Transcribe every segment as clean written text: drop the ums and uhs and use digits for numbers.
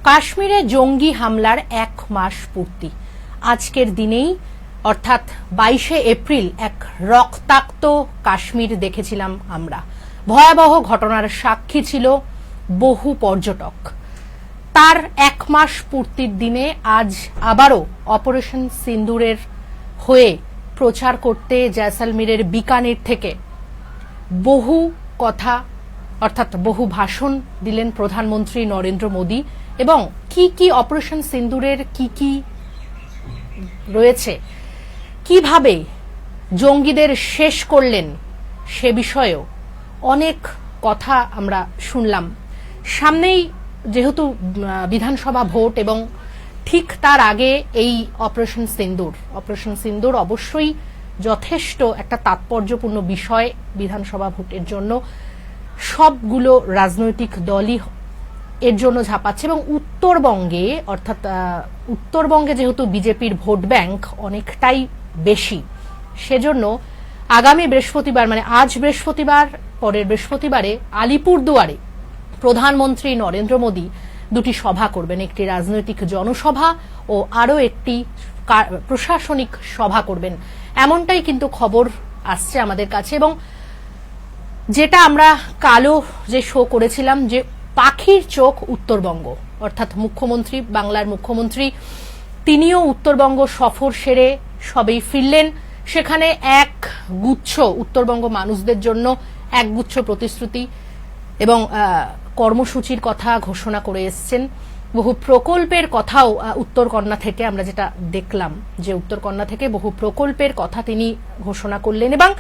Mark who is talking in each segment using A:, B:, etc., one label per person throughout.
A: কাশ্মীরে জঙ্গি হামলার 1 মাস পূর্তি আজকের দিনেই অর্থাৎ 22শে এপ্রিল এক রক্তাক্ত কাশ্মীর দেখেছিলাম আমরা। ভয়াবহ ঘটনার সাক্ষী ছিল বহু পর্যটক। তার 1 মাস পূর্তির দিনে আজ আবারও অপারেশন সিন্দুরের হয়ে প্রচার করতে জয়সলমীরের বিকানির থেকে বহু কথা অর্থাৎ বহু ভাষণ দিলেন প্রধানমন্ত্রী নরেন্দ্র মোদী। এবং কি কি অপারেশন সিন্দুরের কি রয়েছে, কিভাবে জঙ্গিদের শেষ করলেন সে বিষয়েও অনেক কথা আমরা শুনলাম। সামনেই যেহেতু বিধানসভা ভোট এবং ঠিক তার আগে এই অপারেশন সিন্দুর অবশ্যই যথেষ্ট একটা তাৎপর্যপূর্ণ বিষয় বিধানসভা ভোটের জন্য। সবগুলো রাজনৈতিক দলই এর জন্য ঝাঁপাচ্ছে এবং উত্তরবঙ্গে অর্থাৎ উত্তরবঙ্গে যেহেতু বিজেপির ভোট ব্যাংক অনেকটাই বেশি, সেজন্য আগামী বৃহস্পতিবার মানে আজ বৃহস্পতিবার, পরের বৃহস্পতিবারে আলিপুরদুয়ারে প্রধানমন্ত্রী নরেন্দ্র মোদী দুটি সভা করবেন, একটি রাজনৈতিক জনসভা ও আরও একটি প্রশাসনিক সভা করবেন, এমনটাই কিন্তু খবর আসছে আমাদের কাছে। এবং যেটা আমরা কালো যে শো করেছিলাম যে পাখির চোখ উত্তরবঙ্গ, অর্থাৎ মুখ্যমন্ত্রী, বাংলার মুখ্যমন্ত্রী তিনিও উত্তরবঙ্গ সফর সেরে সবেই ফিরলেন। সেখানে এক গুচ্ছ উত্তরবঙ্গ মানুষদের জন্য এক গুচ্ছ প্রতিশ্রুতি এবং কর্মসূচির কথা ঘোষণা করে এসছেন। বহু প্রকল্পের কথাও উত্তরকন্যা থেকে আমরা যেটা দেখলাম যে উত্তরকন্যা থেকে বহু প্রকল্পের কথা তিনি ঘোষণা করলেন। এবং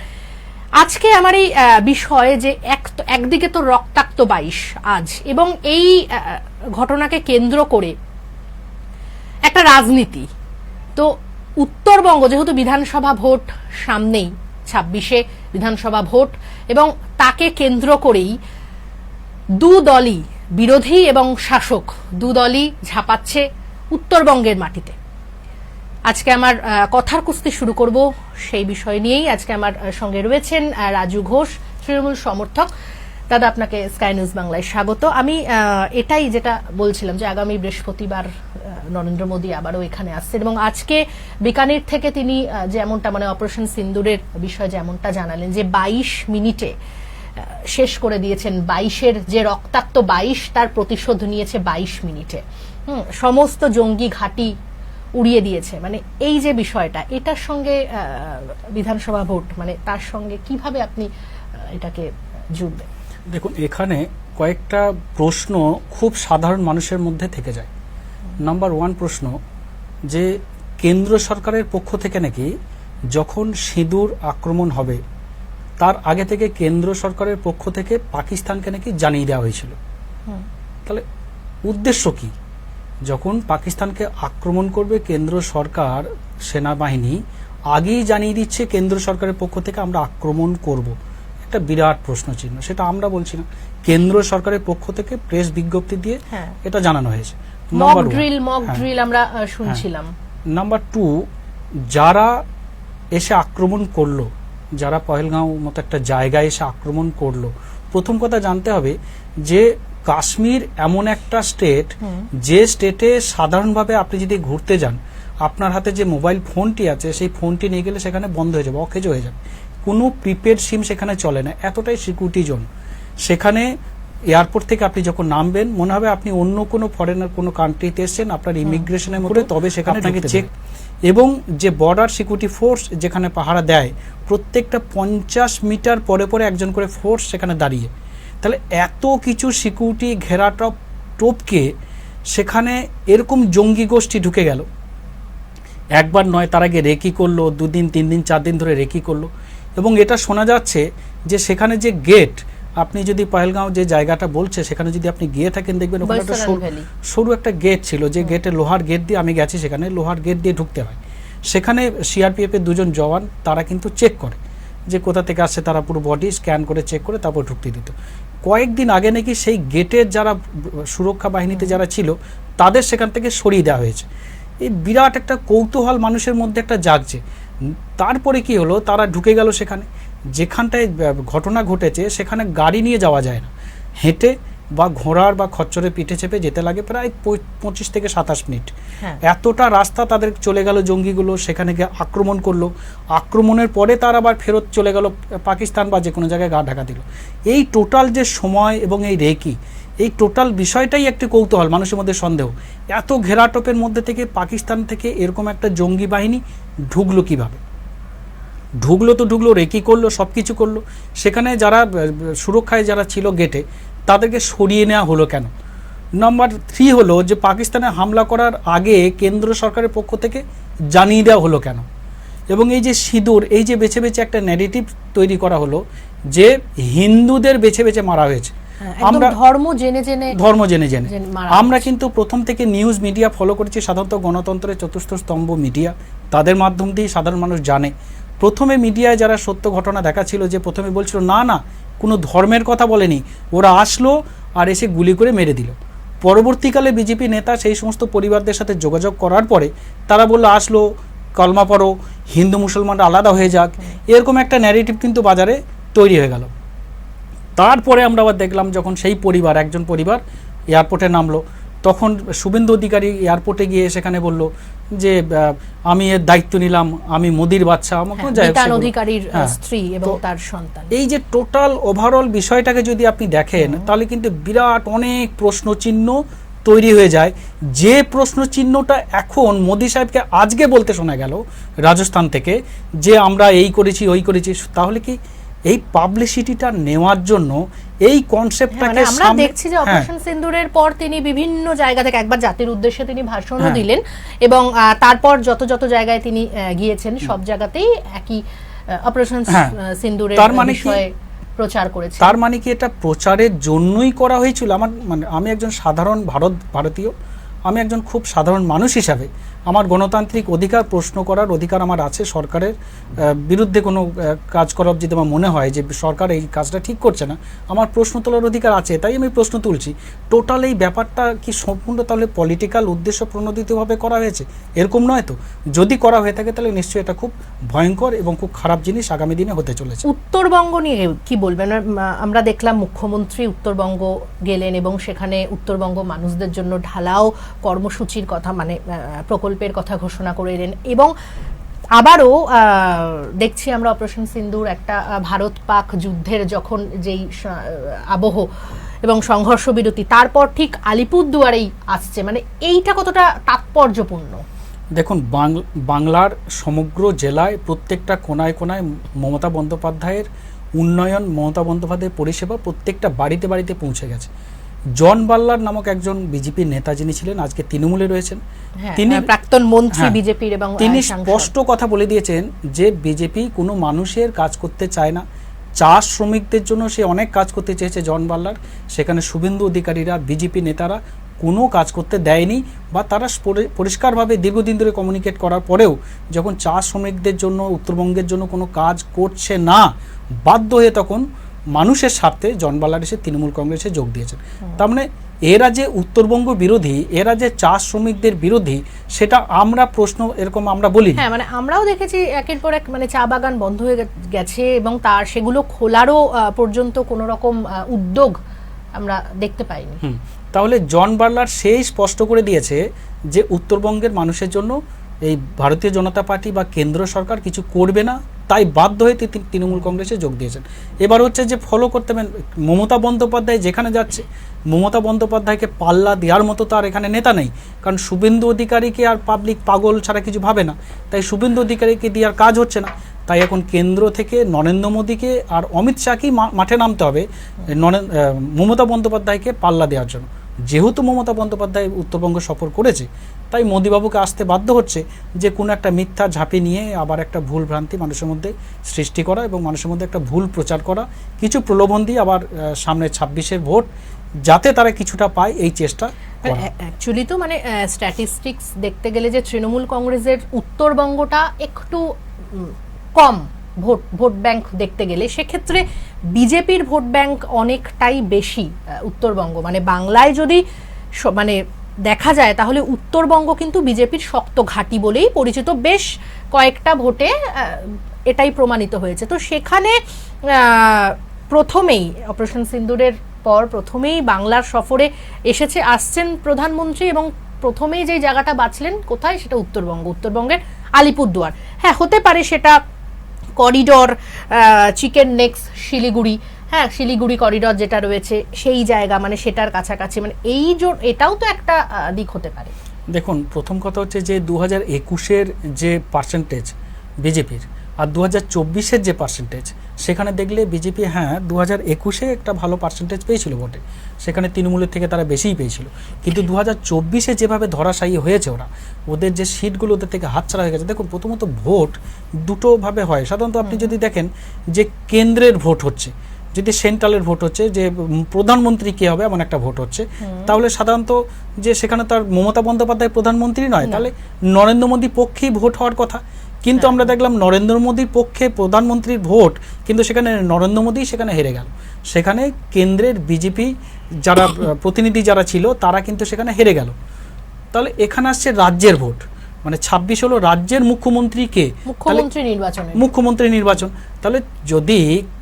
A: আজকে আমার এই বিষয় যে একদিকে তো রক্তাক্ত 22 আজ, এবং এই ঘটনাকে কেন্দ্র করে একটা রাজনীতি। তো উত্তরবঙ্গ যেহেতু বিধানসভা ভোট সামনেই, 26শে বিধানসভা ভোট, এবং তাকে কেন্দ্র করেই দু দলই, বিরোধী এবং শাসক দু দলই ঝাঁপাচ্ছে উত্তরবঙ্গের মাটিতে। আজকে আমার কথার কুস্তি শুরু করব সেই বিষয় নিয়েই। আজকে আমার সঙ্গে রয়েছেন রাজু ঘোষ, তৃণমূল সমর্থক। দাদা, আপনাকে স্কাই নিউজ বাংলায় স্বাগত। আমি এটাই যেটা বলছিলাম যে আগামী বৃহস্পতিবার নরেন্দ্র মোদী আবারও এখানে আসছেন এবং আজকে বিকানির থেকে তিনি যেমনটা মানে অপারেশন সিন্দুরের বিষয় যেমনটা জানালেন যে 22 মিনিটে শেষ করে দিয়েছেন। 22-এর যে রক্তাক্ত 22 তার প্রতিশোধ নিয়েছে 22 মিনিটে। সমস্ত জঙ্গি ঘাঁটি উড়িয়ে দিয়েছে। মানে এই যে বিষয়টা, এটার সঙ্গে বিধানসভা ভোট মানে তার সঙ্গে কিভাবে আপনি এটাকে জুড়বেন?
B: দেখুন, এখানে কয়েকটা প্রশ্ন খুব সাধারণ মানুষের মধ্যে থেকে যায়। নাম্বার 1 প্রশ্ন যে কেন্দ্র সরকারের পক্ষ থেকে নাকি যখন সিঁদুর আক্রমণ হবে তার আগে থেকে কেন্দ্র সরকারের পক্ষ থেকে পাকিস্তানকে নাকি জানিয়ে দেওয়া হয়েছিল। তাহলে উদ্দেশ্য কি? যখন পাকিস্তানকে আক্রমণ করবে কেন্দ্র সরকার, সেনাবাহিনী আগেই জানিয়ে দিচ্ছে কেন্দ্র সরকারের পক্ষ থেকে আমরা আক্রমণ করব। একটা বিরাট প্রশ্ন চিহ্ন। সেটা আমরা বলছি না, কেন্দ্র সরকারের পক্ষ থেকে প্রেস বিজ্ঞপ্তি দিয়ে এটা জানানো হয়েছে।
A: মক ড্রিল আমরা শুনছিলাম।
B: নাম্বার 2, যারা এসে আক্রমণ করলো, যারা পহেলগাঁও মতো একটা জায়গায় এসে আক্রমণ করলো, প্রথম কথা জানতে হবে যে কাশ্মীর এমন একটা স্টেট যে স্টেটে সাধারণভাবে আপনি যদি ঘুরতে যান, আপনার হাতে যে মোবাইল ফোনটি আছে সেই ফোনটি নিয়ে গেলে সেখানে বন্ধ হয়ে যাবে, অকেজো হয়ে যাবে। কোনো প্রিপেড সিম সেখানে চলে না, এতটাই সিকিউরিটি জোন। সেখানে এয়ারপোর্ট থেকে আপনি যখন নামবেন মনে হবে আপনি অন্য কোনো ফরেনার কোনো কান্ট্রিতে এসেছেন, আপনার ইমিগ্রেশনের মধ্যে তবে সেখানে চেক। এবং যে বর্ডার সিকিউরিটি ফোর্স যেখানে পাহারা দেয়, প্রত্যেকটা 50 মিটার পরে পরে একজন করে ফোর্স সেখানে দাঁড়িয়ে। তাহলে এত কিছু সিকিউরিটি ঘেরাটা টোপকে সেখানে এরকম জঙ্গি গোষ্ঠী ঢুকে গেল। একবার নয়, তার আগে রেকি করলো, 2 দিন 3 দিন 4 দিন ধরে রেকি করলো। এবং এটা শোনা যাচ্ছে যে সেখানে যে গেট, আপনি যদি পহেলগাঁও যে জায়গাটা বলছে সেখানে যদি আপনি গিয়ে থাকেন দেখবেন ওখানে একটা সরু একটা গেট ছিল, যে গেটে লোহার গেট দিয়ে, আমি গেছি সেখানে, লোহার গেট দিয়ে ঢুকতে হয়। সেখানে সিআরপিএফ এর 2 জন জওয়ান তারা কিন্তু চেক করে যে কোথা থেকে আসছে, তারা পুরো বডি স্ক্যান করে চেক করে তারপর ঢুকতে দিত। কয়েকদিন আগে নাকি সেই গেটের যারা সুরক্ষা বাহিনীতে যারা ছিল তাদের সেখান থেকে সরিয়ে দেওয়া হয়েছে। এই বিরাট একটা কৌতূহল মানুষের মধ্যে একটা জাগছে। তারপরে কি হলো, তারা ঢুকে গেল সেখানে, যেখানটায় ঘটনা ঘটেছে সেখানে গাড়ি নিয়ে যাওয়া যায় না, হেঁটে বা ঘোড়ার বা খচ্চরে পিঠে চেপে যেতে লাগে প্রায় 25 থেকে 27 মিনিট।
A: হ্যাঁ।
B: এতটা রাস্তা তাদের চলে গেল, জঙ্গিগুলো সেখানে গিয়ে আক্রমণ করলো, আক্রমণের পরে তার আবার ফেরত চলে গেল পাকিস্তান বা যে কোনো জায়গায় গা ঢাকা দিল। এই টোটাল যে সময় এবং এই রেকি, এই টোটাল বিষয়টাই একটি কৌতূহল, মানুষের মধ্যে সন্দেহ। এত ঘেরাটোপের মধ্যে থেকে পাকিস্তান থেকে এরকম একটা জঙ্গি বাহিনী ঢুকলো কিভাবে? ঢুকলো তো ঢুকলো, রেকি করলো, সব কিছু করলো। সেখানে যারা সুরক্ষায় যারা ছিল গেটে, তাদেরকে সরিয়ে নেওয়া হলো কেন? নাম্বার 3 হলো যে পাকিস্তানে হামলা করার আগে কেন্দ্র সরকারের পক্ষ থেকে জানিয়ে দেওয়া হলো কেন? এবং এই যে সিঁদুর, এই যে বেছে বেছে একটা ন্যারেটিভ তৈরি করা হলো যে হিন্দুদের বেছে বেছে মারা হয়েছে।
A: আমরা ধর্ম জেনে জেনে
B: আমরা কিন্তু প্রথম থেকে নিউজ মিডিয়া ফলো করেছি, সাধারণত গণতন্ত্রের চতুর্থ স্তম্ভ মিডিয়া, তাদের মাধ্যম দিয়ে সাধারণ মানুষ জানে। প্রথমে মিডিয়ায় যারা সত্য ঘটনা দেখাচ্ছিল, যে প্রথমে বলছিল না না কোনো ধর্মের কথা বলেনি, ওরা আসলো আর এসে গুলি করে মেরে দিল। পরবর্তীকালে বিজেপি নেতা সেই সমস্ত পরিবারদের সাথে যোগাযোগ করার পরে তারা বললো আসলো, কলমা পড়ো, হিন্দু মুসলমানরা আলাদা হয়ে যাক, এরকম একটা ন্যারেটিভ কিন্তু বাজারে তৈরি হয়ে গেল। তারপরে আমরা আবার দেখলাম যখন সেই পরিবার, একজন পরিবার এয়ারপোর্টে নামলো, তখন শুভেন্দু অধিকারী এয়ারপোর্টে গিয়ে সেখানে বলল যে আমি এর দায়িত্ব নিলাম, আমি মোদির বাচ্চা, আমাকে
A: অধিকারীর স্ত্রী এবং তার সন্তান।
B: এই যে টোটাল ওভারঅল বিষয়টাকে যদি আপনি দেখেন, তাহলে কিন্তু বিরাট অনেক প্রশ্নচিহ্ন তৈরি হয়ে যায়। যে প্রশ্নচিহ্নটা এখন মোদি সাহেবকে আজকে বলতে শোনা গেল রাজস্থান থেকে যে আমরা এই করেছি ওই করেছি, তাহলে কি এই পাবলিসিটিটা নেওয়ার জন্য এই কনসেপ্টটাকে
A: আমরা দেখছি যে অপারেশন সিন্দুরের পর তিনি বিভিন্ন জায়গা থেকে একবার জাতির উদ্দেশ্যে তিনি ভাষণও দিলেন, এবং তারপর যত যত জায়গায় তিনি গিয়েছেন সব জায়গাতেই একই অপারেশন সিন্দুরের বিষয়ে প্রচার করেছেন।
B: তার মানে কি এটা প্রচারের জন্যই করা হয়েছিল? আমার মানে আমি একজন সাধারণ ভারতীয়, আমি একজন খুব সাধারণ মানুষ হিসাবে আমার গণতান্ত্রিক অধিকার প্রশ্ন করার অধিকার আমার আছে। সরকারের বিরুদ্ধে কোনো কাজ করার যদি আমার মনে হয় যে সরকার এই কাজটা ঠিক করছে না, আমার প্রশ্ন তোলার অধিকার আছে, তাই আমি প্রশ্ন তুলছি। টোটাল এই ব্যাপারটা কি সম্পূর্ণ তাহলে পলিটিক্যাল উদ্দেশ্য প্রণোদিতভাবে করা হয়েছে? এরকম নয় তো? যদি করা হয়ে থাকে তাহলে নিশ্চয়ই এটা খুব ভয়ঙ্কর এবং খুব খারাপ জিনিস আগামী দিনে হতে চলেছে।
A: উত্তরবঙ্গ নিয়ে কি বলবেন? আমরা দেখলাম মুখ্যমন্ত্রী উত্তরবঙ্গ গেলেন এবং সেখানে উত্তরবঙ্গ মানুষদের জন্য ঢালাও কর্মসূচির কথা, মানে প্রকল্পের কথা ঘোষণা করে এলেন। এবং আবারও দেখছি আমরা অপারেশন সিন্দুর একটা ভারত পাক যুদ্ধের যখন যেই আবহ এবং সংঘর্ষ বিরতি, তারপর ঠিক আলিপুরদুয়ারেই আসছে, মানে এইটা কতটা তাৎপর্যপূর্ণ?
B: দেখুন, বাংলার সমগ্র জেলায় প্রত্যেকটা কোনায় কোনায় মমতা বন্দ্যোপাধ্যায়ের উন্নয়ন, মমতা বন্দ্যোপাধ্যায়ের পরিষেবা প্রত্যেকটা বাড়িতে বাড়িতে পৌঁছে গেছে। জন বাল্লার নামক একজন বিজেপির নেতা যিনি ছিলেন, আজকে তৃণমূলে রয়েছেন, তিনি
A: প্রাক্তন মন্ত্রী বিজেপির, এবং
B: তিনি স্পষ্ট কথা বলে দিয়েছেন যে বিজেপি কোনো মানুষের কাজ করতে চায় না। চা শ্রমিকদের জন্য সে অনেক কাজ করতে চেয়েছে জন বাল্লার, সেখানে শুভেন্দু অধিকারীরা, বিজেপি নেতারা কোনো কাজ করতে দেয়নি, বা তারা পরিষ্কারভাবে দীর্ঘদিন ধরে কমিউনিকেট করার পরেও যখন চা শ্রমিকদের জন্য, উত্তরবঙ্গের জন্য কোনো কাজ করছে না, বাধ্য হয়ে তখন মানুষের স্বার্থে জন বাল্লার এসে তৃণমূল কংগ্রেসে যোগ দিয়েছেন। তার মানে এরা যে উত্তরবঙ্গ বিরোধী, এরা যে চা শ্রমিকদের বিরোধী, সেটা আমরা প্রশ্ন এরকম আমরা বলি।
A: হ্যাঁ, মানে আমরাও দেখেছি একের পর এক মানে চা বাগান বন্ধ হয়ে গেছে এবং তার সেগুলো খোলারও পর্যন্ত কোনো রকম উদ্যোগ আমরা দেখতে পাইনি।
B: তাহলে জন বার্লার সেই স্পষ্ট করে দিয়েছে যে উত্তরবঙ্গের মানুষের জন্য এই ভারতীয় জনতা পার্টি বা কেন্দ্র সরকার কিছু করবে না, তাই বাধ্য হয়ে তৃণমূল কংগ্রেসে যোগ দিয়েছেন। এবার হচ্ছে যে ফলো করতে হবে মমতা বন্দ্যোপাধ্যায় যেখানে যাচ্ছে, মমতা বন্দ্যোপাধ্যায়কে পাল্লা দেওয়ার মতো তার এখানে নেতা নেই, কারণ শুভেন্দু অধিকারীকে আর পাবলিক পাগল ছাড়া কিছু ভাবে না, তাই শুভেন্দু অধিকারীকে দেওয়ার কাজ হচ্ছে না। তাই এখন কেন্দ্র থেকে নরেন্দ্র মোদীকে আর অমিত শাহকেই মাঠে নামতে হবে মমতা বন্দ্যোপাধ্যায়কে পাল্লা দেওয়ার জন্য। যেহেতু মমতা বন্দ্যোপাধ্যায় উত্তরবঙ্গ সফর করেছে, তাই মোদীবাবুকে আসতে বাধ্য হচ্ছে যে কোনো একটা মিথ্যা ঝাঁপি নিয়ে আবার একটা ভুল ভ্রান্তি মানুষের মধ্যে সৃষ্টি করা এবং মানুষের মধ্যে একটা ভুল প্রচার করা, কিছু প্রলোভন দিয়ে আবার সামনে 26-এর ভোট যাতে তারা কিছুটা পায় এই চেষ্টা।
A: অ্যাকচুয়ালি তো মানে স্ট্যাটিস্টিক্স দেখতে গেলে যে তৃণমূল কংগ্রেসের উত্তরবঙ্গটা একটু কম ভোট ব্যাংক দেখতে গেলে, সেক্ষেত্রে বিজেপির ভোট ব্যাংক অনেকটাই বেশি উত্তরবঙ্গ। মানে বাংলায় যদি মানে দেখা যায় তাহলে উত্তরবঙ্গ কিন্তু বিজেপির শক্ত ঘাঁটি বলেই পরিচিত, বেশ কয়েকটা ভোটে এটাই প্রমাণিত হয়েছে। তো সেখানে প্রথমেই অপারেশন সিন্দুরের পর প্রথমেই বাংলার সফরে আসছেন প্রধানমন্ত্রী, এবং প্রথমেই যে জায়গাটা বাছলেন কোথায়, সেটা উত্তরবঙ্গের আলিপুরদুয়ার। হ্যাঁ, হতে পারে সেটা করিডর, চিকেন নেক্স শিলিগুড়ি, হ্যাঁ শিলিগুড়ি করিডর যেটা রয়েছে সেই জায়গা, মানে সেটার কাছাকাছি, মানে এটাও তো একটা দিক হতে পারে।
B: দেখুন, প্রথম কথা হচ্ছে যে 2021-এর যে পার্সেন্টেজ বিজেপির আর 2024-এর যে পার্সেন্টেজ, সেখানে দেখলে বিজেপি 2021-এ একটা ভালো পার্সেন্টেজ পেয়েছিল ভোটে, সেখানে তৃণমূলের থেকে তারা বেশিই পেয়েছিল। কিন্তু 2024-এ যেভাবে ধরাশায়ী হয়েছে ওদের যে সিটগুলো ওদের থেকে হাতছাড়া হয়ে গেছে। দেখুন, প্রথমত ভোট দুটোভাবে হয় সাধারণত। আপনি যদি দেখেন যে কেন্দ্রের ভোট হচ্ছে, যদি সেন্ট্রালের ভোট হচ্ছে যে প্রধানমন্ত্রী কে হবে এমন একটা ভোট হচ্ছে, তাহলে সাধারণত যে সেখানে তার মমতা বন্দ্যোপাধ্যায় প্রধানমন্ত্রী নয়, তাহলে নরেন্দ্র মোদী পক্ষেই ভোট হওয়ার কথা। কিন্তু আমরা দেখলাম নরেন্দ্র মোদীর পক্ষে প্রধানমন্ত্রীর ভোট, কিন্তু সেখানে নরেন্দ্র মোদী সেখানে হেরে গেল। সেখানে কেন্দ্রের বিজেপি যারা প্রতিনিধি যারা ছিল তারা কিন্তু সেখানে হেরে গেল। তাহলে এখানে আসছে রাজ্যের ভোট, মানে 26 হলো রাজ্যের মুখ্যমন্ত্রীকে, মুখ্যমন্ত্রী নির্বাচন। তাহলে যদি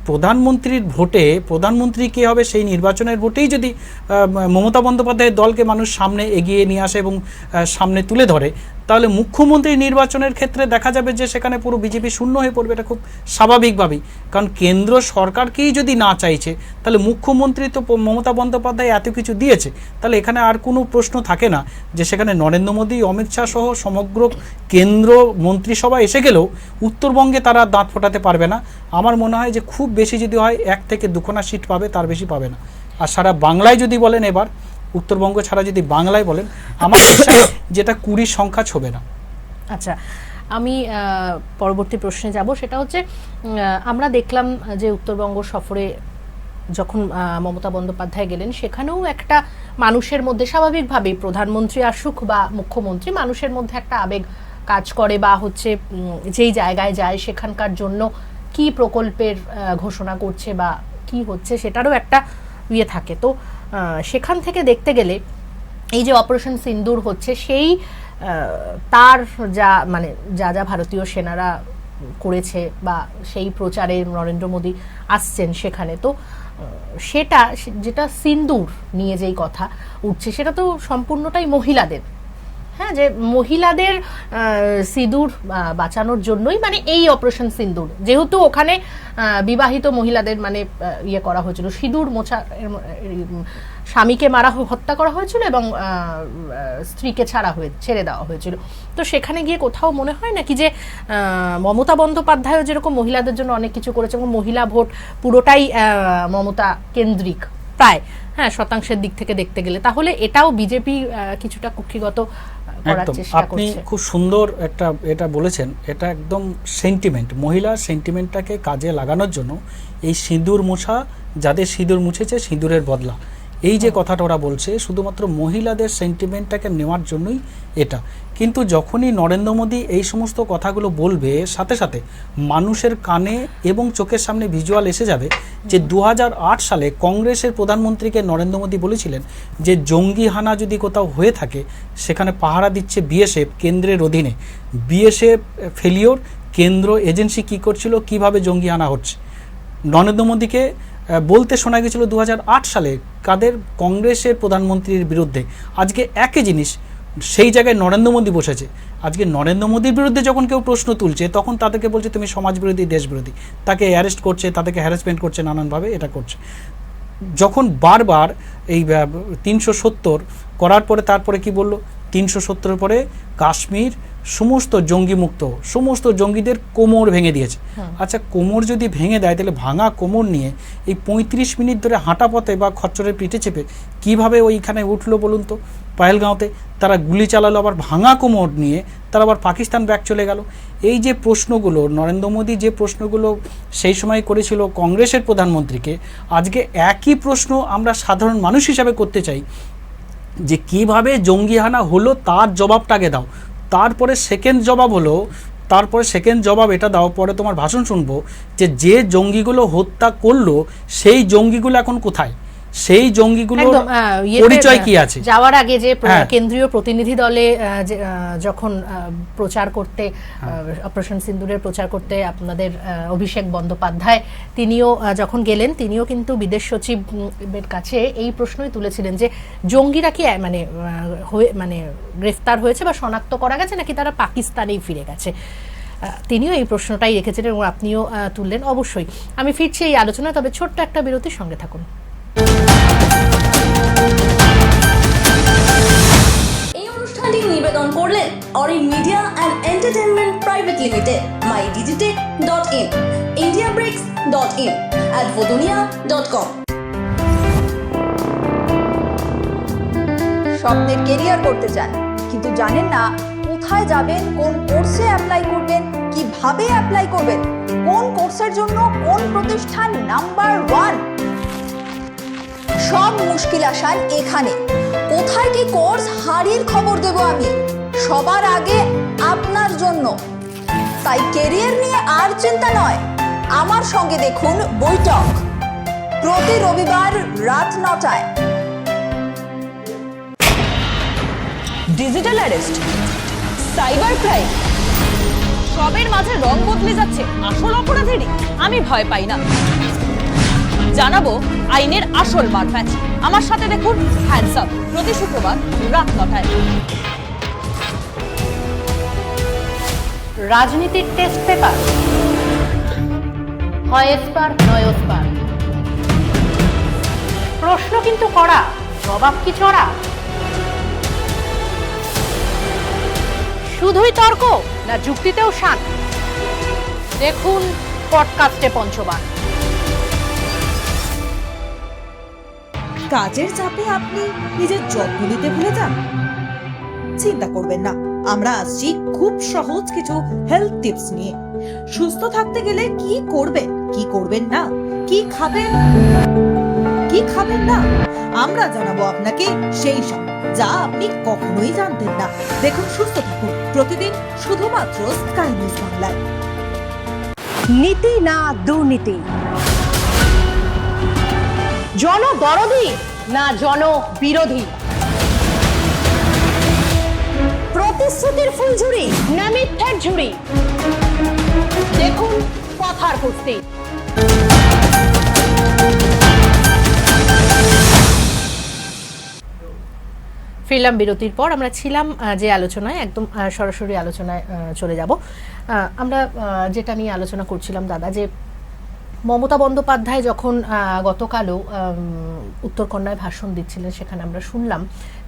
B: প্রধানমন্ত্রীর ভোটে প্রধানমন্ত্রী কে হবে সেই নির্বাচনের ভোটেই যদি মমতা বন্দ্যোপাধ্যায়ের দলকে মানুষ সামনে এগিয়ে নিয়ে আসে এবং সামনে তুলে ধরে, তাহলে মুখ্যমন্ত্রী নির্বাচনের ক্ষেত্রে দেখা যাবে যে সেখানে পুরো বিজেপি শূন্য হয়ে পড়বে। এটা খুব স্বাভাবিকভাবেই, কারণ কেন্দ্র সরকারকেই যদি না চাইছে, তাহলে মুখ্যমন্ত্রী তো মমতা বন্দ্যোপাধ্যায় এত কিছু দিয়েছে, তাহলে এখানে আর কোনো প্রশ্ন থাকে না যে সেখানে নরেন্দ্র মোদী, অমিত শাহ সহ সমগ্র কেন্দ্র মন্ত্রিসভা এসে গেলেও উত্তরবঙ্গে তারা দাঁত ফোটাতে পারবে না। আমার মনে হয় যে খুব বেশি যদি হয় 1 থেকে 2খানা সিট পাবে, তার বেশি পাবে না। আর সারা বাংলায় যদি বলেন, এবার উত্তরবঙ্গ ছাড়া যদি বাংলায় বলেন, আমার যেটা 20 সংখ্যা ছবে না।
A: আচ্ছা, আমি পরবর্তী প্রশ্নে যাব। সেটা হচ্ছে, আমরা দেখলাম যে উত্তরবঙ্গ সফরে যখন মমতা বন্দ্যোপাধ্যায় গেলেন, সেখানেও একটা মানুষের মধ্যে স্বাভাবিকভাবেই প্রধানমন্ত্রী আসুক বা মুখ্যমন্ত্রী, মানুষের মধ্যে একটা আবেগ কাজ করে, বা হচ্ছে যেই জায়গায় যায় সেখানকার জন্য কি প্রকল্পের ঘোষণা করছে বা কি হচ্ছে সেটারও একটা থাকে। তো সেখান থেকে দেখতে গেলে এই যে অপারেশন সিন্দুর হচ্ছে, সেই তার যা ভারতীয় সেনারা করেছে বা সেই প্রচারে নরেন্দ্র মোদী আসছেন সেখানে, তো সেটা যেটা সিন্দুর নিয়ে যেই কথা উঠছে, সেটা তো সম্পূর্ণটাই মহিলাদের, হ্যাঁ, যে মহিলাদের সিঁদুর বাঁচানোর জন্যই মানে এই অপারেশন সিন্দুর, যেহেতু ওখানে বিবাহিত মহিলাদের মানে করা হয়েছিল, সিঁদুর মোছা, স্বামীকে হত্যা করা হয়েছিল এবং স্ত্রীকে ছেড়ে দেওয়া হয়েছিল। তো সেখানে গিয়ে কোথাও মনে হয় নাকি যে মমতা বন্দ্যোপাধ্যায় যেরকম মহিলাদের জন্য অনেক কিছু করেছে, এবং মহিলা ভোট পুরোটাই মমতা কেন্দ্রিক প্রায়, হ্যাঁ, শতাংশের দিক থেকে দেখতে গেলে, তাহলে এটাও বিজেপি কিছুটা কুক্ষিগত করার চেষ্টা করছে।
B: আপনি খুব সুন্দর এটা বলেছেন। এটা একদম সেন্টিমেন্ট, মহিলার সেন্টিমেন্টটাকে কাজে লাগানোর জন্য এই সিঁদুর মোছা, যাদের সিঁদুর মুছেছে সিঁদুরের বদলা, এই যে কথাটা ওরা বলছে, শুধুমাত্র মহিলাদের সেন্টিমেন্টটাকে নেওয়ার জন্যই এটা। কিন্তু যখনই নরেন্দ্র মোদী এই সমস্ত কথাগুলো বলবে, সাথে সাথে মানুষের কানে এবং চোখের সামনে ভিজুয়াল এসে যাবে যে 2008 সালে কংগ্রেসের প্রধানমন্ত্রীকে নরেন্দ্র মোদী বলেছিলেন যে জঙ্গি হানা যদি কোথাও হয়ে থাকে, সেখানে পাহারা দিচ্ছে বিএসএফ কেন্দ্রের অধীনে। বিএসএফ ফেলিওর, কেন্দ্র এজেন্সি কি করছিল, কিভাবে জঙ্গি হানা হচ্ছে। নরেন্দ্র মোদীকে বলতে শোনা গেছিল 2008 সালে কাদের, কংগ্রেসের প্রধানমন্ত্রীর বিরুদ্ধে। আজকে একই জিনিস সেই জায়গায় নরেন্দ্র মোদী বসেছে। আজকে নরেন্দ্র মোদীর বিরুদ্ধে যখন কেউ প্রশ্ন তুলছে, তখন তাদেরকে বলছে তুমি সমাজবিরোধী, দেশবিরোধী, তাকে অ্যারেস্ট করছে, তাদেরকে হ্যারাসমেন্ট করছে, নানানভাবে এটা করছে। যখন বারবার এই 370 করার পরে, তারপরে কি বলল, 370-এর পরে কাশ্মীর সমস্ত জঙ্গি মুক্ত, সমস্ত জঙ্গিদের কোমর ভেঙে দিয়েছে। আচ্ছা, কোমর যদি ভেঙে দেয়, তাহলে ভাঙা কোমর নিয়ে এই 35 মিনিট ধরে হাঁটা পথে বা খচ্চরের পিঠে চেপে কিভাবে ওইখানে উঠলো বলুন তো? পাহেলগাঁওতে তারা গুলি চালালো, আবার ভাঙা কোমর নিয়ে তারা আবার পাকিস্তান ব্যাক চলে গেল। এই যে প্রশ্নগুলো নরেন্দ্র মোদী যে প্রশ্নগুলো সেই সময় করেছিল কংগ্রেসের প্রধানমন্ত্রীকে, আজকে একই প্রশ্ন আমরা সাধারণ মানুষ হিসাবে করতে চাই যে কিভাবে জঙ্গিহানা হলো তার জবাবটাকে দাও, তারপরে সেকেন্ড জবাব হলো, তারপরে সেকেন্ড জবাব এটা দাও, পরে তোমার ভাষণ শুনবো যে জঙ্গিগুলো হত্যা করলো সেই জঙ্গিগুলো এখন কোথায়, সেই জঙ্গিগুলোর
A: একদম,
B: পরিচয় কি আছে?
A: যাওয়ার আগে যে
B: হ্যাঁ।
A: কেন্দ্রীয় প্রতিনিধি দলে যখন প্রচার করতে অপারেশন সিন্দুরের প্রচার করতে আপনাদের অভিষেক বন্দ্যোপাধ্যায় তিনিও যখন গেলেন, তিনিও কিন্তু বিদেশ সচিবের কাছে এই প্রশ্নই তুলেছিলেন যে জঙ্গিরা কি মানে গ্রেফতার হয়েছে বা শনাক্ত করা গেছে নাকি তারা পাকিস্তানেই ফিরে গেছে। তিনিও এই প্রশ্নটাই রেখেছিলেন এবং আপনিও তুললেন। অবশ্যই আমি ফিরছি এই আলোচনা, তবে ছোট্ট একটা বিরতির সঙ্গে থাকুন।
C: এই অনুষ্ঠানটি নিবেদন করলেন Arin media and entertainment private limited, mydigitech.in, indiabricks.in, advodunia.com।
D: স্বপ্নের কেরিয়ার করতে চান কিন্তু জানেন না কোথায় যাবেন, কোন কোর্সে অ্যাপ্লাই করবেন, কিভাবে অ্যাপ্লাই করবেন, কোন কোর্সের জন্য কোন প্রতিষ্ঠান নাম্বার 1। সব মুশকিল আসান এখানে। কোথায় কি কোর্স, হারির খবর দেব আমি সবার আগে আপনার জন্য। তাই কেরিয়ার নিয়ে আর চিন্তা নয়, আমার সঙ্গে দেখুন বৈঠক প্রতি রবিবার রাত 9টায়।
E: ডিজিটাল অ্যারেস্ট, সাইবার ক্রাইম, সবের মাঝে রং বদলে যাচ্ছে আসল অপরাধেরই। আমি ভয় পাই না, জানাবো আইনের আসল মারপ্যাচ। আমার সাথে দেখুন হ্যান্ডসাম প্রতি শুক্রবার রাত 9টায়।
A: রাজনীতির টেস্ট পেপার, হয় এসপার নয় ওসপার। প্রশ্ন কিন্তু কড়া, জবাব কি চড়া? শুধুই তর্ক না যুক্তিতেও শান? দেখুন পডকাস্টে পঞ্চবান।
F: কাজের চাপে আপনি নিজের যত্ন নিতে ভুলে যান? চিন্তা করবেন না, আমরা আসছি খুব সহজ কিছু হেলথ টিপস নিয়ে। সুস্থ থাকতে গেলে কি করবেন, কি করবেন না, কি খাবেন, কি খাবেন না, আমরা জানাবো আপনাকে সেই সব যা আপনি কখনোই জানতেন না। দেখুন সুস্থ থাকুন প্রতিদিন শুধুমাত্র স্কাই নিউজ বাংলায়।
A: নীতি না দুর্নীতি, জনদরদি না জনবিরোধী, প্রতিশ্রুতির ফুলঝুরি না মিথ্যের ঝুড়ি। দেখুন কথার কুস্তি। ফিরলাম বিরতির পর। আমরা ছিলাম যে আলোচনায়, একদম সরাসরি আলোচনায় চলে যাব। আমরা যেটা নিয়ে আলোচনা করছিলাম দাদা, যে মমতা বন্দ্যোপাধ্যায় যখন গতকালও উত্তরকন্যায় ভাষণ দিচ্ছিলেন, সেখানে আমরা শুনলাম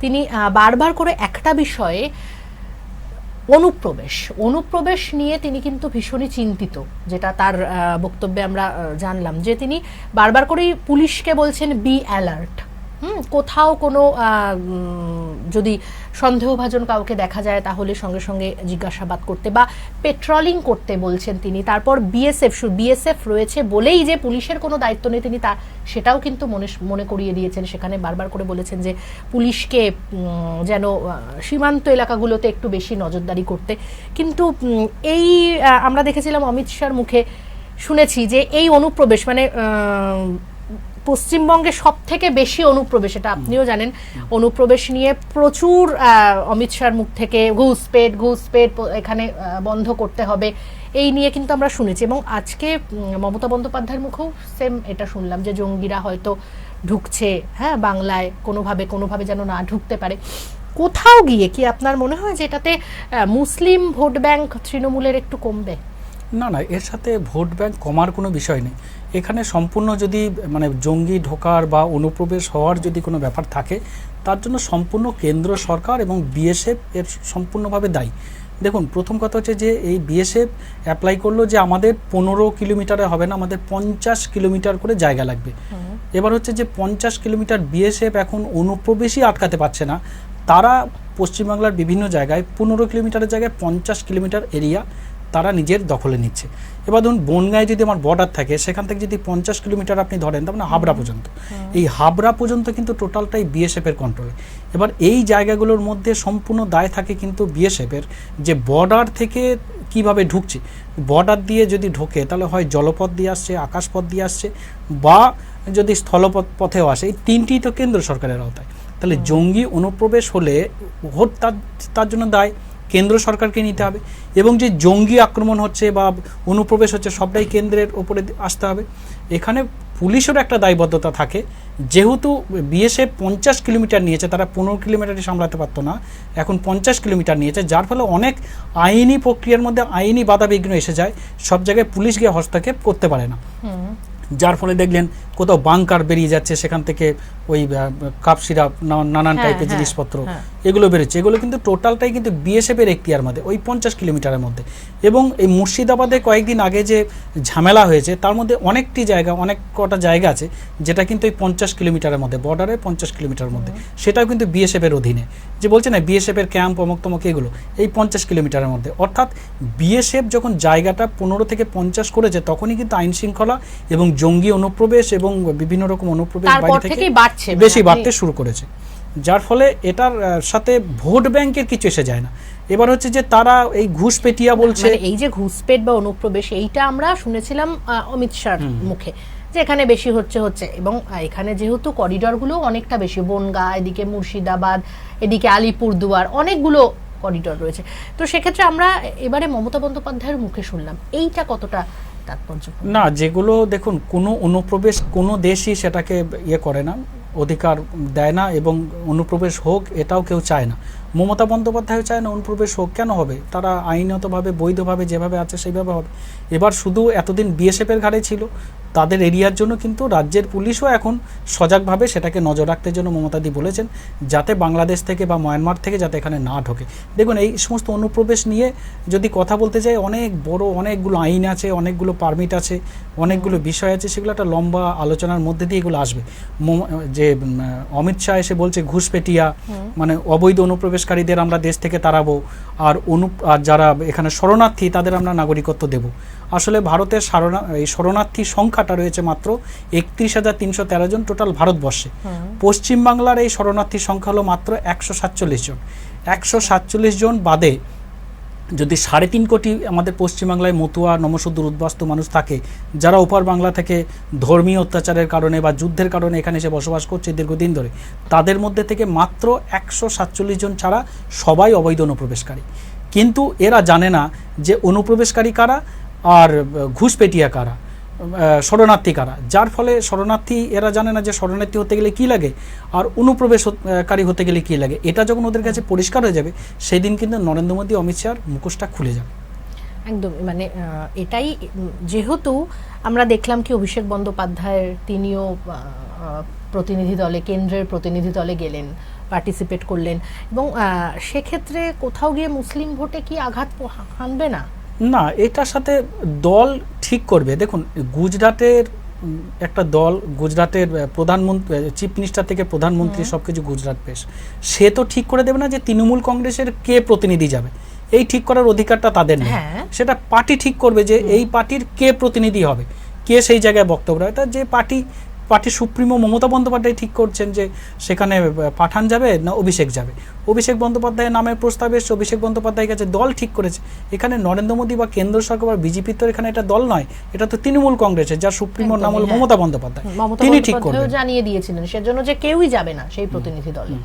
A: তিনি বারবার করে একটা বিষয়ে অনুপ্রবেশ নিয়ে তিনি কিন্তু ভীষণই চিন্তিত, যেটা তার বক্তব্যে আমরা জানলাম, যে তিনি বারবার করেই পুলিশকে বলছেন বি অ্যালার্ট। কোথাও কোনো যদি সন্দেহভাজন কাউকে দেখা যায় তাহলে সঙ্গে সঙ্গে জিজ্ঞাসাবাদ করতে বা পেট্রোলিং করতে বলছেন তিনি। তারপর বিএসএফ রয়েছে বলেই যে পুলিশের কোনো দায়িত্ব নেই তিনি সেটাও কিন্তু মনে করিয়ে দিয়েছেন। সেখানে বারবার করে বলেছেন যে পুলিশকে যেন সীমান্ত এলাকাগুলোতে একটু বেশি নজরদারি করতে। কিন্তু এই আমরা দেখেছিলাম অমিত শাহর মুখে শুনেছি যে এই অনুপ্রবেশ মানে পশ্চিমবঙ্গে সব থেকে বেশি অনুপ্রবেশ, এটা আপনিও জানেন, অনুপ্রবেশ নিয়ে প্রচুর অমিত শাহর মুখ থেকে ঘুষপেট এখানে বন্ধ করতে হবে, এই নিয়ে কিন্তু আমরা শুনেছি। এবং আজকে মমতা বন্দ্যোপাধ্যায়ের মুখেও সেম এটা শুনলাম যে জঙ্গিরা হয়তো ঢুকছে, হ্যাঁ, বাংলায় কোনোভাবে যেন না ঢুকতে পারে। কোথাও গিয়ে কি আপনার মনে হয় যে এটাতে মুসলিম ভোট ব্যাংক তৃণমূলের একটু কমবে?
B: না, এর সাথে ভোট ব্যাংক কমার কোনো বিষয় নেই। এখানে সম্পূর্ণ যদি মানে জঙ্গি ঢোকার বা অনুপ্রবেশ হওয়ার যদি কোনো ব্যাপার থাকে, তার জন্য সম্পূর্ণ কেন্দ্র সরকার এবং বিএসএফ এর সম্পূর্ণভাবে দায়ী। দেখুন, প্রথম কথা হচ্ছে যে এই বিএসএফ অ্যাপ্লাই করলো যে আমাদের 15 কিলোমিটারে হবে না, আমাদের 50 কিলোমিটার করে জায়গা লাগবে। এবার হচ্ছে যে 50 কিলোমিটার বিএসএফ এখন অনুপ্রবেশই আটকাতে পারছে না, তারা পশ্চিমবাংলার বিভিন্ন জায়গায় 15 কিলোমিটারের জায়গায় 50 কিলোমিটার এরিয়া তারা নিজের দখলে নিচ্ছে। এবার ধরুন বনগাঁয় যদি আমার বর্ডার থাকে, সেখান থেকে যদি 50 কিলোমিটার আপনি ধরেন, তার মানে হাবড়া পর্যন্ত, এই হাবড়া পর্যন্ত কিন্তু টোটালটাই বিএসএফ এর কন্ট্রোলে। এবার এই জায়গাগুলোর মধ্যে সম্পূর্ণ দায় থাকে কিন্তু বিএসএফ এর, যে বর্ডার থেকে কিভাবে ঢুকছে। বর্ডার দিয়ে যদি ঢোকে তাহলে হয় জলপথ দিয়ে আসছে, আকাশপথ দিয়ে আসছে, বা যদি স্থলপথেও আসে, এই তিনটি তো কেন্দ্র সরকারের আওতায়। তাহলে জঙ্গি অনুপ্রবেশ হলে তার জন্য দায় কেন্দ্র সরকারকে নিতে হবে, এবং যে জঙ্গি আক্রমণ হচ্ছে বা অনুপ্রবেশ হচ্ছে সবটাই কেন্দ্রের ওপরে আসতে হবে। এখানে পুলিশেরও একটা দায়বদ্ধতা থাকে, যেহেতু বিএসএফ 50 কিলোমিটার নিয়েছে, তারা 15 কিলোমিটারই সামলাতে পারতো না, এখন 50 কিলোমিটার নিয়েছে, যার ফলে অনেক আইনি প্রক্রিয়ার মধ্যে আইনি বাধাবিঘ্ন এসে যায়, সব জায়গায় পুলিশ গিয়ে হস্তক্ষেপ করতে পারে না, যার ফলে দেখলেন কোথাও বাংকার বেরিয়ে যাচ্ছে, সেখান থেকে ওই কাপ সিরাপ নানান টাইপের জিনিসপত্র এগুলো বেরোচ্ছে, এগুলো কিন্তু টোটালটাই কিন্তু বিএসএফের এখতিয়ার মধ্যে ওই 50 কিলোমিটারের মধ্যে। এবং এই মুর্শিদাবাদে কয়েকদিন আগে যে ঝামেলা হয়েছে তার মধ্যে অনেক কটা জায়গা আছে যেটা কিন্তু এই 50 কিলোমিটারের মধ্যে, বর্ডারে 50 কিলোমিটারের মধ্যে, সেটাও কিন্তু বিএসএফের অধীনে। যে বলছে না বিএসএফের ক্যাম্প অমুক তমক, এগুলো এই 50 কিলোমিটারের মধ্যে। অর্থাৎ বিএসএফ যখন জায়গাটা 15 থেকে 50 করেছে, তখনই কিন্তু আইন শৃঙ্খলা এবং জঙ্গি অনুপ্রবেশ এবং বিভিন্ন রকম অনুপ্রবেশ বাইরে থেকে বেশি বাড়তে শুরু করেছে, যার ফলে এটার সাথে ভোট ব্যাংকের কিছু এসে যায় না। এবার হচ্ছে যে তারা এই ঘুষপেটিয়া বলছে,
A: এই যে ঘুষপেট বা অনুপ্রবেশ, এইটা আমরা শুনেছিলাম অমিত শাহর মুখে যে এখানে বেশি হচ্ছে, এবং এখানে যেহেতু করিডরগুলো অনেকটা বেশি, বনগাঁ, এদিকে মুর্শিদাবাদ, এদিকে আলিপুরদুয়ার, অনেকগুলো করিডর রয়েছে। তো সেক্ষেত্রে আমরা এবারে মমতা বন্দ্যোপাধ্যায়ের মুখে শুনলাম, এইটা কতটা তাৎপর্যপূর্ণ?
B: না, যেগুলো দেখুন কোনো অনুপ্রবেশ কোনো দেশই সেটাকে করে না, অধিকার দেয় না, এবং অনুপ্রবেশ হোক এটাও কেউ চায় না। মমতা বন্দ্যোপাধ্যায় চায় না অনুপ্রবেশ হোক, কেন হবে? তারা আইনতভাবে বৈধভাবে যেভাবে আছে সেইভাবে হবে। এবার শুধু এতদিন বিএসএফের ঘাড়ে ছিল, তাদের এরিয়ার জন্য কিন্তু রাজ্যের পুলিশও এখন সজাগভাবে সেটাকে নজর রাখতে জন্য মমতাদি বলেছেন, যাতে বাংলাদেশ থেকে বা মায়ানমার থেকে যাতে এখানে না ঢোকে। দেখুন, এই সমস্ত অনুপ্রবেশ নিয়ে যদি কথা বলতে যাই, অনেকগুলো আইন আছে, অনেকগুলো পারমিট আছে, অনেকগুলো বিষয় আছে, সেগুলো একটা লম্বা আলোচনার মধ্যে দিয়ে এগুলো আসবে। যে অমিত শাহ এসে বলছে ঘুষপেটিয়া, মানে অবৈধ অনুপ্রবেশকারীদের আমরা দেশ থেকে তাড়াবো, আর যারা এখানে শরণার্থী তাদের আমরা নাগরিকত্ব দেব। আসলে ভারতের এই শরণার্থী সংখ্যাটা রয়েছে মাত্র 31,313 জন টোটাল ভারতবর্ষে। পশ্চিমবাংলার এই শরণার্থী সংখ্যা হলো মাত্র 147 জন। 147 জন বাদে যদি 3.5 কোটি আমাদের পশ্চিমবাংলায় মতুয়া, নমশূদ্র, উদ্বাস্তু মানুষ থাকে, যারা ওপার বাংলা থেকে ধর্মীয় অত্যাচারের কারণে বা যুদ্ধের কারণে এখানে এসে বসবাস করছে দীর্ঘদিন ধরে, তাদের মধ্যে থেকে মাত্র 147 জন ছাড়া সবাই অবৈধ অনুপ্রবেশকারী। কিন্তু এরা জানে না যে অনুপ্রবেশকারী কারা আর ঘুষপেটিয়া কারা, শরণার্থী কারা, যার ফলে শরণার্থী এরা জানে না যে শরণার্থী হতে গেলে কি লাগে আর অনুপ্রবেশকারী হতে গেলে কি লাগে। এটা যখন ওদের কাছে পরিষ্কার হয়ে যাবে, সেই দিন কিন্তু নরেন্দ্র মোদী, অমিত শাহর মুখোশটা খুলে যাবে।
A: একদম, মানে এটাই, যেহেতু আমরা দেখলাম কি অভিষেক বন্দ্যোপাধ্যায়ের তিনিও প্রতিনিধি দলে, কেন্দ্রের প্রতিনিধি দলে গেলেন, পার্টিসিপেট করলেন, এবং সেক্ষেত্রে কোথাও গিয়ে মুসলিম ভোটে কি আঘাত হানবে না?
B: না, এটার সাথে দল ঠিক করবে। দেখুন, গুজরাটের একটা দল, গুজরাটের প্রধানমন্ত্রী, চিফ মিনিস্টার থেকে প্রধানমন্ত্রী সবকিছু গুজরাট পেশ, সে তো ঠিক করে দেবে না যে তৃণমূল কংগ্রেসের কে প্রতিনিধি যাবে। এই ঠিক করার অধিকারটা তাদের নেই, সেটা পার্টি ঠিক করবে যে এই পার্টির কে প্রতিনিধি হবে, কে সেই জায়গায় বক্তব্য রাখবে। তা যে পার্টির সুপ্রিমো মমতা বন্দ্যোপাধ্যায় ঠিক করছেন যে সেখানে পাঠান যাবে না অভিষেক যাবে। অভিষেক বন্দ্যোপাধ্যায়ের নামের প্রস্তাব এসছে, অভিষেক বন্দ্যোপাধ্যায়ের কাছে দল ঠিক করেছে। এখানে নরেন্দ্র মোদী বা কেন্দ্র সরকার বা বিজেপি তো এখানে এটা দল নয়, এটা তো তৃণমূল কংগ্রেসের, যার সুপ্রিমোর নাম হল মমতা বন্দ্যোপাধ্যায়, তিনি ঠিক করবেন।
A: জানিয়ে দিয়েছিলেন সেজন্য যে কেউই যাবে না সেই প্রতিনিধি দলে।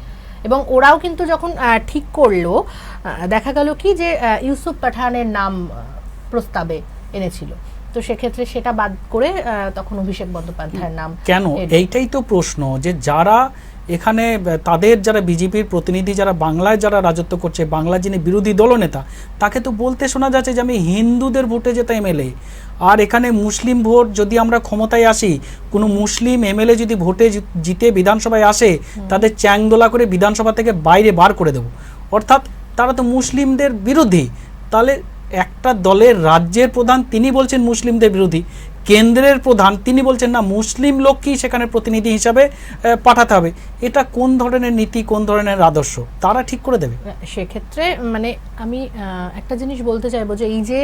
A: এবং ওরাও কিন্তু যখন ঠিক করলো, দেখা গেল কি যে ইউসুফ পাঠানের নাম প্রস্তাবে এনেছিল, তো সেক্ষেত্রে সেটা বাদ করে তখন অভিষেক বন্দ্যোপাধ্যায়ের নাম
B: কেন? এইটাই তো প্রশ্ন, যে যারা এখানে তাদের যারা বিজেপির প্রতিনিধি, যারা বাংলায় যারা রাজত্ব করছে, বাংলা যিনি বিরোধী দলনেতা, তাকে তো বলতে শোনা যাচ্ছে যে আমি হিন্দুদের ভোটে যেতে এমএলএ, আর এখানে মুসলিম ভোট যদি আমরা ক্ষমতায় আসি, কোনো মুসলিম এমএলএ যদি ভোটে জিতে বিধানসভায় আসে, তাদের চ্যাংদোলা করে বিধানসভা থেকে বাইরে বার করে দেব। অর্থাৎ তারা তো মুসলিমদের বিরোধী। তাহলে একটা দলের রাজ্যের প্রধান তিনি বলছেন মুসলিমদের বিরোধী, কেন্দ্রের প্রধান তিনি বলছেন না মুসলিম লোককেই সেখানে প্রতিনিধি হিসাবে পাঠাতে হবে। এটা কোন ধরনের নীতি, কোন ধরনের আদর্শ, তারা ঠিক করে দেবে।
A: সেক্ষেত্রে মানে আমি একটা জিনিস বলতে চাইবো যে এই যে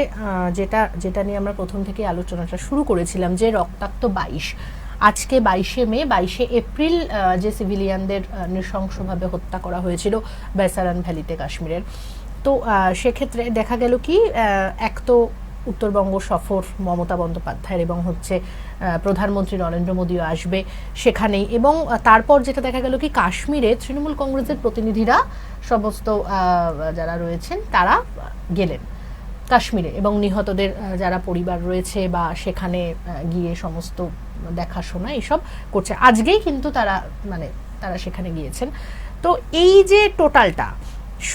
A: যেটা নিয়ে আমরা প্রথম থেকে আলোচনাটা শুরু করেছিলাম, যে রক্তাক্ত 22, আজকে 22শে মে, 22শে এপ্রিল যে সিভিলিয়ানদের নৃশংসভাবে হত্যা করা হয়েছিল বেসারান ভ্যালিতে কাশ্মীরের, তো সেক্ষেত্রে দেখা গেল কি এক তো উত্তরবঙ্গ সফর মমতা বন্দ্যোপাধ্যায়ের এবং হচ্ছে প্রধানমন্ত্রী নরেন্দ্র মোদীও আসবে সেখানেই, এবং তারপর যেটা দেখা গেল কি কাশ্মীরে তৃণমূল কংগ্রেসের প্রতিনিধিরা সমস্ত যারা রয়েছেন তারা গেলেন কাশ্মীরে এবং নিহতদের যারা পরিবার রয়েছে বা সেখানে গিয়ে সমস্ত দেখাশোনা এইসব করছে। আজকেই কিন্তু তারা সেখানে গিয়েছেন। তো এই যে টোটালটা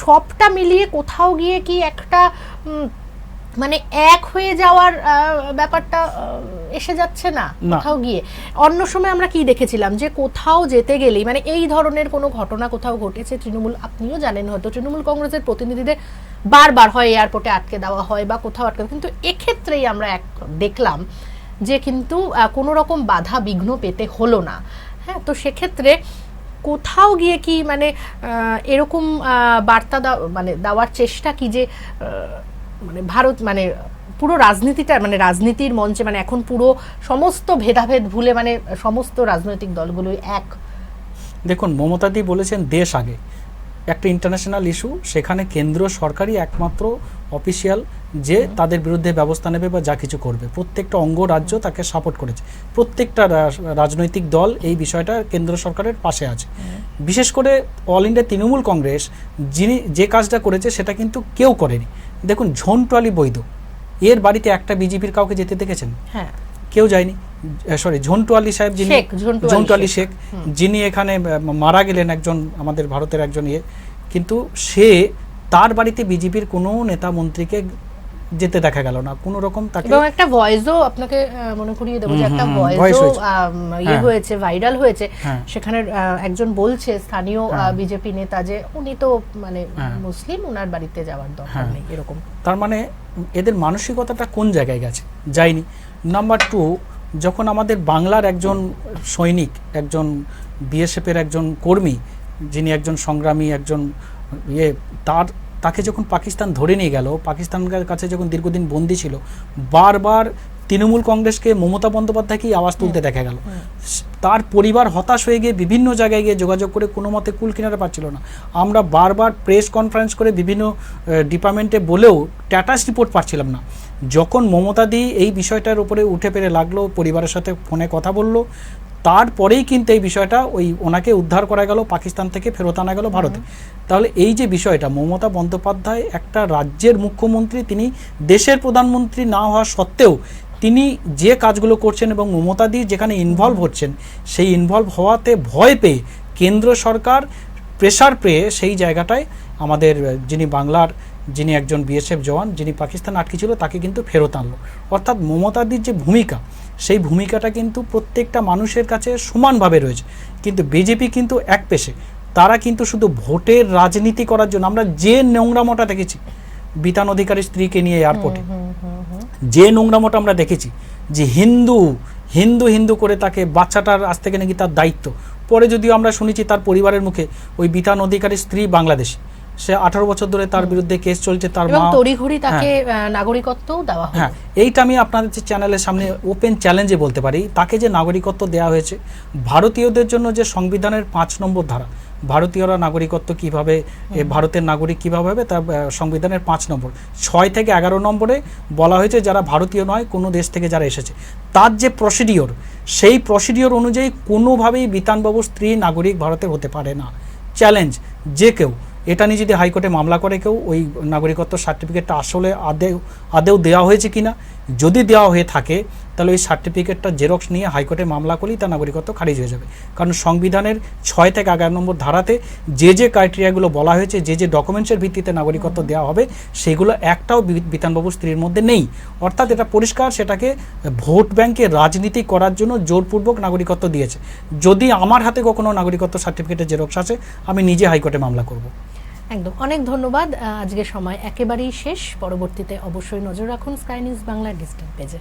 A: সবটা মিলিয়ে কোথাও গিয়ে কি একটা মানে এক হয়ে যাওয়ার ব্যাপারটা এসে যাচ্ছে না কোথাও গিয়ে? অন্য সময় আমরা কি দেখেছিলাম যে কোথাও যেতে গেলেই মানে এই ধরনের কোনো ঘটনা কোথাও ঘটেছে, তৃণমূল, আপনিও জানেন হয়তো, তৃণমূল কংগ্রেসের প্রতিনিধিদের বারবার হয় এয়ারপোর্টে আটকে দেওয়া হয় বা কোথাও আটকে, কিন্তু এক্ষেত্রেই আমরা দেখলাম যে কিন্তু কোনো রকম বাধা বিঘ্ন পেতে হলো না। হ্যাঁ, তো সেক্ষেত্রে কোথাও গিয়ে কি মানে এরকম বার্তা দেওয়ার চেষ্টা কি যে মানে ভারত মানে পুরো রাজনীতিটা মানে রাজনীতির মঞ্চে মানে এখন পুরো সমস্ত ভেদাভেদ ভুলে মানে সমস্ত রাজনৈতিক দলগুলোই এক?
B: দেখুন, মমতাদি বলেছেন দেশ আগে, একটা ইন্টারন্যাশনাল ইস্যু, সেখানে কেন্দ্র সরকারই একমাত্র অফিসিয়াল যে তাদের বিরুদ্ধে ব্যবস্থা নেবে বা যা কিছু করবে। প্রত্যেকটা অঙ্গ রাজ্য তাকে সাপোর্ট করেছে, প্রত্যেকটা রাজনৈতিক দল এই বিষয়টা কেন্দ্র সরকারের পাশে আছে। বিশেষ করে অল ইন্ডিয়া তৃণমূল কংগ্রেস যে কাজটা করেছে সেটা কিন্তু কেউ করেনি। দেখুন, ঝন্টু বৈদ্য এর বাড়িতে একটা বিজেপির কাউকে যেতে দেখেছেন?
A: হ্যাঁ,
B: কেউ যায়নি। সরি, ঝন্টু শেখ, যিনি ঝন্টু শেখ, যিনি এখানে মারা গেলেন, একজন আমাদের ভারতের একজন কিন্তু তার বাড়িতে বিজেপির কোনো নেতা মন্ত্রীকে যেতে দেখা গেল না কোনো রকম। তাকে
A: এবং একটা ভয়েসও আপনাকে মনে করিয়ে দেবো যে একটা ভয়েসও হয়েছে, ভাইরাল হয়েছে, সেখানে একজন বলছে স্থানীয় বিজেপি নেতা যে উনি তো মানে মুসলিম, ওনার বাড়িতে যাওয়ার দরকার নেই, এরকম।
B: তার মানে এদের মানসিকতাটা কোন জায়গায় গেছে? যায়নি। নাম্বার 2, যখন আমাদের বাংলার একজন সৈনিক, একজন বিএসএফের একজন কর্মী, যিনি একজন সংগ্রামী, একজন তাকে যখন পাকিস্তান ধরে নিয়ে গেল, পাকিস্তানের কাছে যখন দীর্ঘদিন বন্দী ছিল, বারবার তৃণমূল কংগ্রেসকে, মমতা বন্দ্যোপাধ্যায়কেই আওয়াজ তুলতে দেখা গেল। তার পরিবার হতাশ হয়ে গিয়ে বিভিন্ন জায়গায় গিয়ে যোগাযোগ করে কোনো মতে কুল কিনারা পাচ্ছিল না। আমরা বারবার প্রেস কনফারেন্স করে বিভিন্ন ডিপার্টমেন্টে বলেও স্ট্যাটাস রিপোর্ট পাচ্ছিলাম না। যখন মমতাদি এই বিষয়টার উপরে উঠে পেরে লাগলো, পরিবারের সাথে ফোনে কথা বললো, তারপরেই কিন্তু এই বিষয়টা ওনাকে উদ্ধার করা গেল, পাকিস্তান থেকে ফেরত আনা গেল ভারতে। তাহলে এই যে বিষয়টা, মমতা বন্দ্যোপাধ্যায় একটা রাজ্যের মুখ্যমন্ত্রী, তিনি দেশের প্রধানমন্ত্রী না হওয়া সত্ত্বেও তিনি যে কাজগুলো করছেন এবং মমতাদি যেখানে ইনভলভ হচ্ছেন, সেই ইনভলভ হওয়াতে ভয় পেয়ে কেন্দ্র সরকার প্রেসার পেয়ে সেই জায়গাটায় আমাদের যিনি একজন বিএসএফ জওয়ান, যিনি পাকিস্তান আটকে ছিল, তাকে কিন্তু ফেরত আনলো। অর্থাৎ মমতাদির যে ভূমিকা, সেই ভূমিকাটা কিন্তু প্রত্যেকটা মানুষের কাছে সমানভাবে রয়েছে। কিন্তু বিজেপি কিন্তু এক পেশে, তারা কিন্তু শুধু ভোটের রাজনীতি করার জন্য, আমরা যে নোংরামোটা দেখেছি বিতান অধিকারী স্ত্রীকে নিয়ে এয়ারপোর্টে, যে নোংরামোটা আমরা দেখেছি যে হিন্দু হিন্দু হিন্দু করে তাকে, বাচ্চাটার আজ থেকে নাকি তার দায়িত্ব, পরে যদিও আমরা শুনেছি তার পরিবারের মুখে ওই বিতান অধিকারী স্ত্রী বাংলাদেশি, সে 18 বছর ধরে তার বিরুদ্ধে কেস চলছে, তার মা
A: তড়িঘড়ি তাকে নাগরিকত্বও দেওয়া হয়।
B: হ্যাঁ, এইটা আমি আপনাদের চ্যানেলের সামনে ওপেন চ্যালেঞ্জে বলতে পারি, তাকে যে নাগরিকত্ব দেওয়া হয়েছে, ভারতীয়দের জন্য যে সংবিধানের 5 নম্বর ধারা, ভারতীয়রা নাগরিকত্ব কিভাবে, ভারতের নাগরিক কিভাবে হবে, তা সংবিধানের 5 নম্বর, 6 থেকে 11 নম্বরে বলা হয়েছে যারা ভারতীয় নয়, কোনো দেশ থেকে যারা এসেছে, তার যে প্রসিডিওর, সেই প্রসিডিওর অনুযায়ী কোনোভাবেই বিতানবাবুর স্ত্রী নাগরিক ভারতের হতে পারে না। চ্যালেঞ্জ যে কেউ এটা নিয়ে যদি হাইকোর্টে মামলা করে কেউ, ওই নাগরিকত্ব সার্টিফিকেটটা আসলে আদেও দেওয়া হয়েছে কিনা, যদি দেওয়া হয়ে থাকে তাহলে ওই সার্টিফিকেটটা জেরক্স নিয়ে হাইকোর্টে মামলা করলেই তার নাগরিকত্ব খারিজ হয়ে যাবে। কারণ সংবিধানের 6 থেকে 11 নম্বর ধারাতে যে ক্রাইটেরিয়াগুলো বলা হয়েছে, যে ডকুমেন্টসের ভিত্তিতে নাগরিকত্ব দেওয়া হবে, সেগুলো একটাও বিতানবাবুর স্ত্রীর মধ্যে নেই। অর্থাৎ এটা পরিষ্কার, সেটাকে ভোট ব্যাংকে রাজনীতি করার জন্য জোরপূর্বক নাগরিকত্ব দিয়েছে। যদি আমার হাতে কখনো নাগরিকত্ব সার্টিফিকেটের জেরক্স আছে, আমি নিজে হাইকোর্টে মামলা করব।
A: একদম, অনেক ধন্যবাদ। আজকের সময় একেবারেই শেষ। পরবর্তীতে অবশ্যই নজর রাখুন স্কাই নিউজ বাংলার ডিজিটাল পেজে।